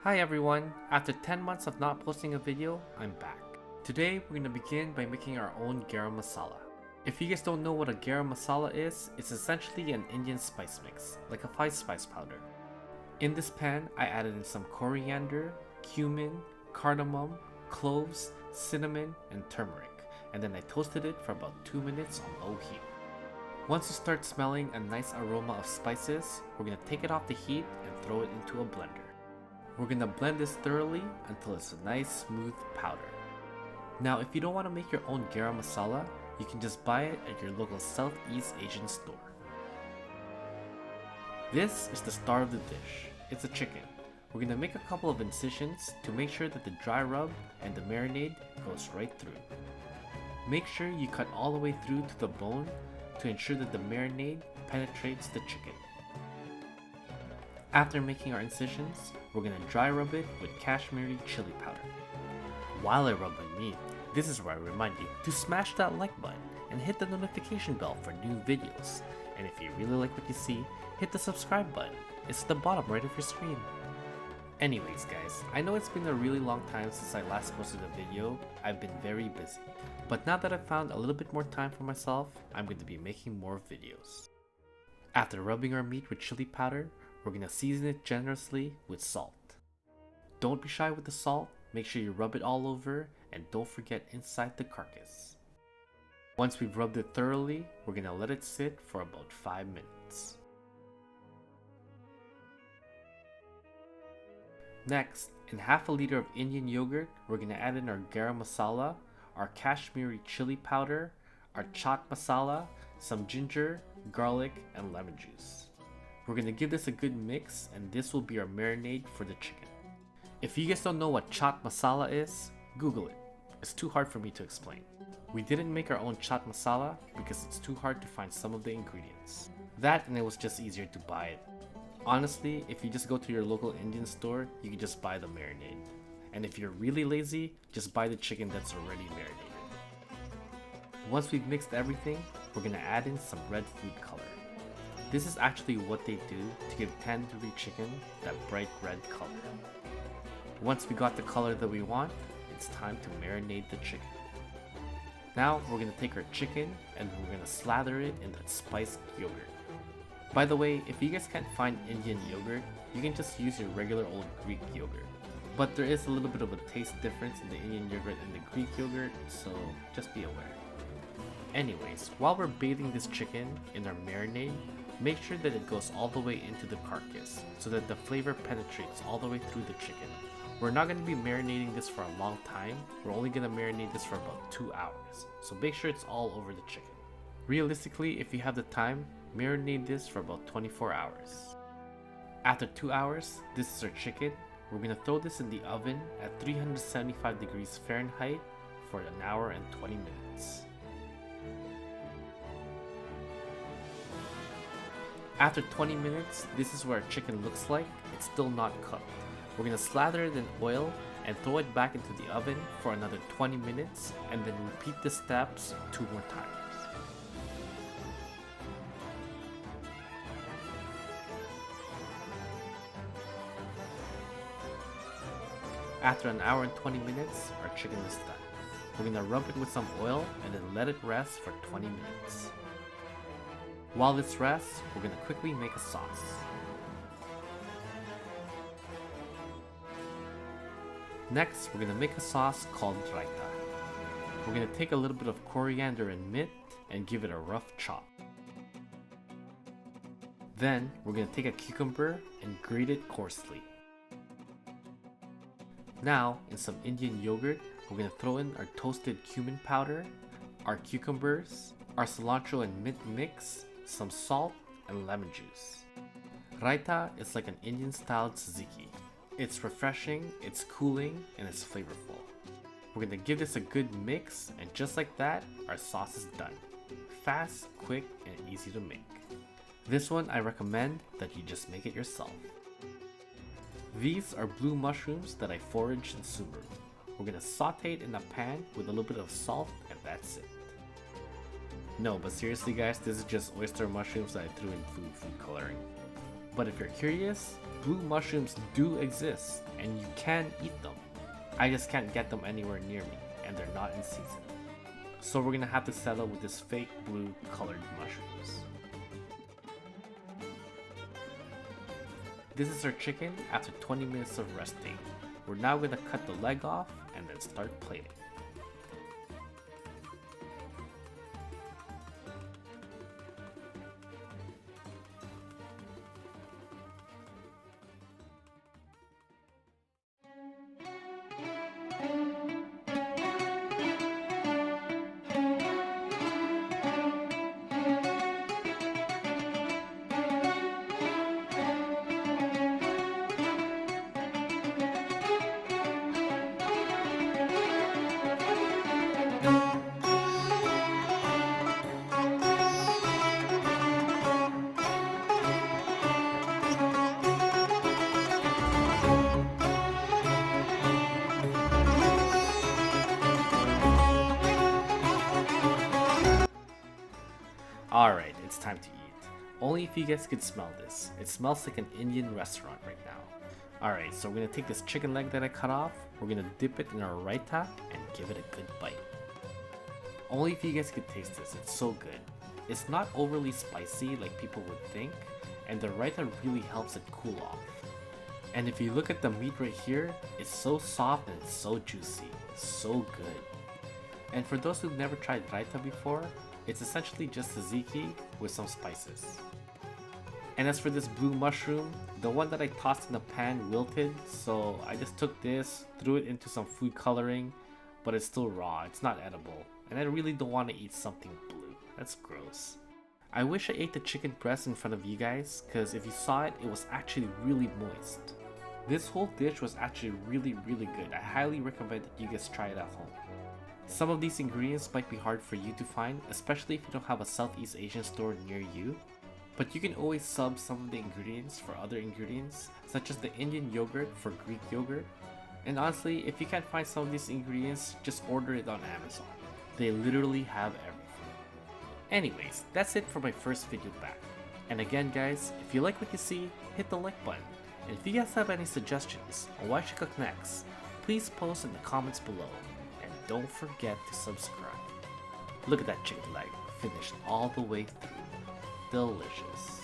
Hi everyone, after 10 months of not posting a video, I'm back. Today we're going to begin by making our own garam masala. If you guys don't know what a garam masala is, it's essentially an Indian spice mix, like a 5-spice powder. In this pan, I added in some coriander, cumin, cardamom, cloves, cinnamon, and turmeric, and then I toasted it for about 2 minutes on low heat. Once you start smelling a nice aroma of spices, we're going to take it off the heat and throw it into a blender. We're going to blend this thoroughly until it's a nice smooth powder. Now if you don't want to make your own garam masala, you can just buy it at your local Southeast Asian store. This is the star of the dish. It's a chicken. We're going to make a couple of incisions to make sure that the dry rub and the marinade goes right through. Make sure you cut all the way through to the bone to ensure that the marinade penetrates the chicken. After making our incisions, we're going to dry rub it with Kashmiri chili powder. While I rub my meat, this is where I remind you to smash that like button and hit the notification bell for new videos. And if you really like what you see, hit the subscribe button. It's at the bottom right of your screen. Anyways guys, I know it's been a really long time since I last posted a video. I've been very busy. But now that I've found a little bit more time for myself, I'm going to be making more videos. After rubbing our meat with chili powder, we're going to season it generously with salt. Don't be shy with the salt, make sure you rub it all over and don't forget inside the carcass. Once we've rubbed it thoroughly, we're going to let it sit for about 5 minutes. Next, in half a liter of Indian yogurt, we're going to add in our garam masala, our Kashmiri chili powder, our chaat masala, some ginger, garlic, and lemon juice. We're going to give this a good mix and this will be our marinade for the chicken. If you guys don't know what chaat masala is, Google it. It's too hard for me to explain. We didn't make our own chaat masala because it's too hard to find some of the ingredients. That and it was just easier to buy it. Honestly, if you just go to your local Indian store, you can just buy the marinade. And if you're really lazy, just buy the chicken that's already marinated. Once we've mixed everything, we're going to add in some red food color. This is actually what they do to give tandoori chicken that bright red color. Once we got the color that we want, it's time to marinate the chicken. Now we're going to take our chicken and we're going to slather it in that spiced yogurt. By the way, if you guys can't find Indian yogurt, you can just use your regular old Greek yogurt. But there is a little bit of a taste difference in the Indian yogurt and the Greek yogurt, so just be aware. Anyways, while we're bathing this chicken in our marinade, make sure that it goes all the way into the carcass so that the flavor penetrates all the way through the chicken. We're not going to be marinating this for a long time, we're only going to marinate this for about 2 hours, so make sure it's all over the chicken. Realistically, if you have the time, marinate this for about 24 hours. After 2 hours, this is our chicken. We're going to throw this in the oven at 375 degrees Fahrenheit for an hour and 20 minutes. After 20 minutes, this is what our chicken looks like. It's still not cooked. We're going to slather it in oil and throw it back into the oven for another 20 minutes and then repeat the steps 2 more times. After an hour and 20 minutes, our chicken is done. We're going to rub it with some oil and then let it rest for 20 minutes. While this rests, we're going to quickly make a sauce. Next, we're going to make a sauce called raita. We're going to take a little bit of coriander and mint and give it a rough chop. Then, we're going to take a cucumber and grate it coarsely. Now, in some Indian yogurt, we're going to throw in our toasted cumin powder, our cucumbers, our cilantro and mint mix, some salt, and lemon juice. Raita is like an Indian style tzatziki. It's refreshing, it's cooling, and it's flavorful. We're going to give this a good mix, and just like that, our sauce is done. Fast, quick, and easy to make. This one I recommend that you just make it yourself. These are blue mushrooms that I foraged in Sumeru. We're going to saute it in a pan with a little bit of salt, and that's it. No, but seriously guys, this is just oyster mushrooms that I threw in food coloring. But if you're curious, blue mushrooms do exist and you can eat them. I just can't get them anywhere near me and they're not in season. So we're gonna have to settle with this fake blue colored mushrooms. This is our chicken after 20 minutes of resting. We're now gonna cut the leg off and then start plating. Alright, it's time to eat. Only if you guys could smell this. It smells like an Indian restaurant right now. Alright, so we're gonna take this chicken leg that I cut off, we're gonna dip it in our raita and give it a good bite. Only if you guys could taste this, it's so good. It's not overly spicy like people would think, and the raita really helps it cool off. And if you look at the meat right here, it's so soft and it's so juicy. So good. And for those who've never tried raita before, it's essentially just tzatziki with some spices. And as for this blue mushroom, the one that I tossed in the pan wilted, so I just took this, threw it into some food coloring, but it's still raw, it's not edible, and I really don't want to eat something blue. That's gross. I wish I ate the chicken breast in front of you guys, because if you saw it, it was actually really moist. This whole dish was actually really good. I highly recommend that you guys try it at home. Some of these ingredients might be hard for you to find, especially if you don't have a Southeast Asian store near you. But you can always sub some of the ingredients for other ingredients, such as the Indian yogurt for Greek yogurt. And honestly, if you can't find some of these ingredients, just order it on Amazon. They literally have everything. Anyways, that's it for my first video back. And again guys, if you like what you see, hit the like button. And if you guys have any suggestions on what I should cook next, please post in the comments below. Don't forget to subscribe. Look at that chicken leg, finished all the way through. Delicious.